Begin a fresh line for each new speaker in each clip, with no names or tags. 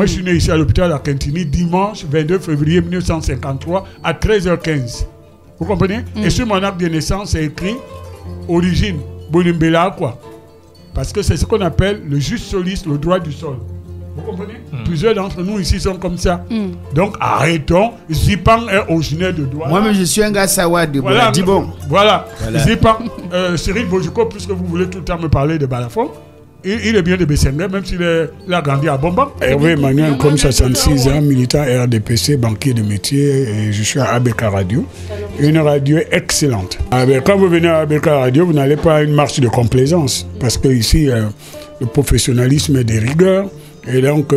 Moi, je suis né ici à l'hôpital à Quintini dimanche 22 février 1953 à 13h15. Vous comprenez? Et sur mon acte de naissance, c'est écrit origine, Bonimbela, quoi. Parce que c'est ce qu'on appelle le jus solis, le droit du sol. Vous comprenez? Plusieurs d'entre nous ici sont comme ça. Donc arrêtons. Zipan est originaire de Douala.
Moi-même, je suis un gars Sawa de
voilà,
Dibon.
Voilà. Zipan, Cyril Bojiko, puisque vous voulez tout le temps me parler de Balafon, il est bien de Bessengue, même s'il a grandi à Bomba. Hervé Emmanuel, comme 66 ans, militant RDPC, banquier de métier, et je suis à ABK Radio. Une radio excellente. Quand vous venez à ABK Radio, vous n'allez pas à une marche de complaisance, parce que ici, le professionnalisme est de rigueur. Et donc,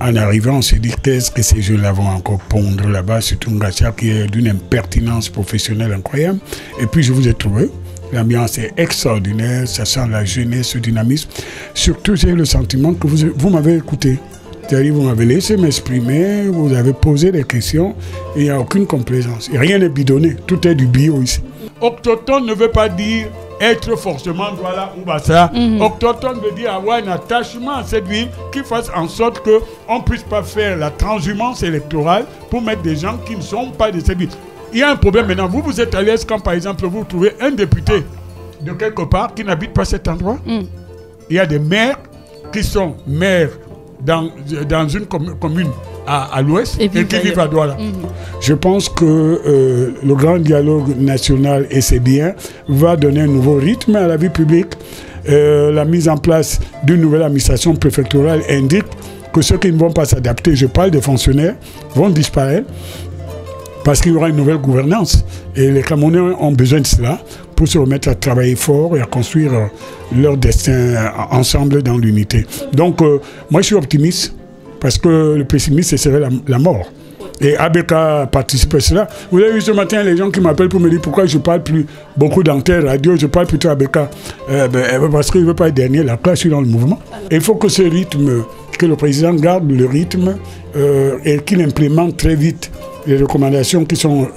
en arrivant, on s'est dit qu'est-ce que ces jeunes-là vont encore pondre là-bas, surtout Ngatia qui est d'une impertinence professionnelle incroyable. Et puis, je vous ai trouvé. L'ambiance est extraordinaire, ça sent la jeunesse, le dynamisme. Surtout, j'ai le sentiment que vous m'avez écouté. C'est-à-dire, vous m'avez laissé m'exprimer, vous avez posé des questions, et il n'y a aucune complaisance. Et rien n'est bidonné, tout est du bio ici. Autochtone ne veut pas dire être forcément Douala ou Bassa. Autochtone veut dire avoir un attachement à cette ville qui fasse en sorte qu'on ne puisse pas faire la transhumance électorale pour mettre des gens qui ne sont pas de cette ville. Il y a un problème maintenant. Vous êtes à l'aise quand, par exemple, vous trouvez un député de quelque part qui n'habite pas cet endroit. Il y a des maires qui sont maires dans une commune à l'ouest et qui vivent à Douala. Je pense que le grand dialogue national, et c'est bien, va donner un nouveau rythme à la vie publique. La mise en place d'une nouvelle administration préfectorale indique que ceux qui ne vont pas s'adapter, je parle des fonctionnaires, vont disparaître. Parce qu'il y aura une nouvelle gouvernance. Et les Camerounais ont besoin de cela pour se remettre à travailler fort et à construire leur destin ensemble dans l'unité. Donc, moi, je suis optimiste parce que le pessimisme, ce serait la mort. Et ABK participe à cela. Vous avez vu ce matin les gens qui m'appellent pour me dire pourquoi je ne parle plus beaucoup d'antenne radio, je parle plutôt ABK. Parce qu'il ne veut pas être dernier, la classe est dans le mouvement. Et il faut que ce rythme, que le président garde le rythme et qu'il implémente très vite les recommandations qui sont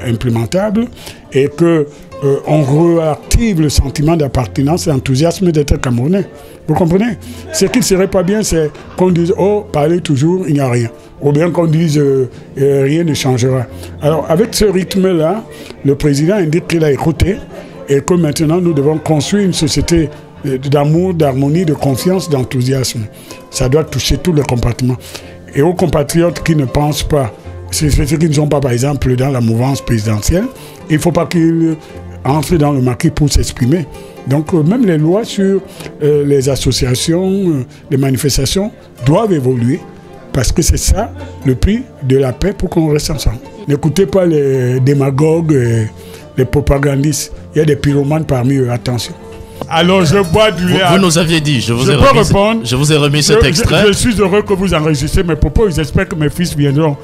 implémentables et qu'on réactive le sentiment d'appartenance et l'enthousiasme d'être Camerounais. Vous comprenez? Ce qui ne serait pas bien, c'est qu'on dise « Oh, parlez toujours, il n'y a rien ». Ou bien qu'on dise « Rien ne changera ». Alors, avec ce rythme-là, le président indique qu'il a écouté et que maintenant, nous devons construire une société d'amour, d'harmonie, de confiance, d'enthousiasme. Ça doit toucher tous les compartiments. Et aux compatriotes qui ne pensent pas, ceux qui ne sont pas, par exemple, dans la mouvance présidentielle, il ne faut pas qu'ils entrent dans le maquis pour s'exprimer. Donc, même les lois sur les associations, les manifestations doivent évoluer parce que c'est ça le prix de la paix pour qu'on reste ensemble. N'écoutez pas les démagogues, les propagandistes. Il y a des pyromanes parmi eux, attention. Alors, je bois du lait.
Vous nous aviez dit, je vous ai remis cet extrait.
Je suis heureux que vous enregistrez mes propos. J'espère que mes fils viendront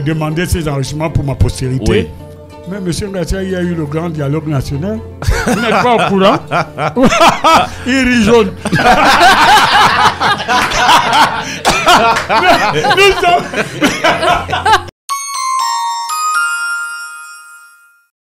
demander ces enregistrements pour ma postérité.
Oui.
Mais M. Ngatia, il y a eu le grand dialogue national. Vous n'êtes pas au courant? Il rit jaune.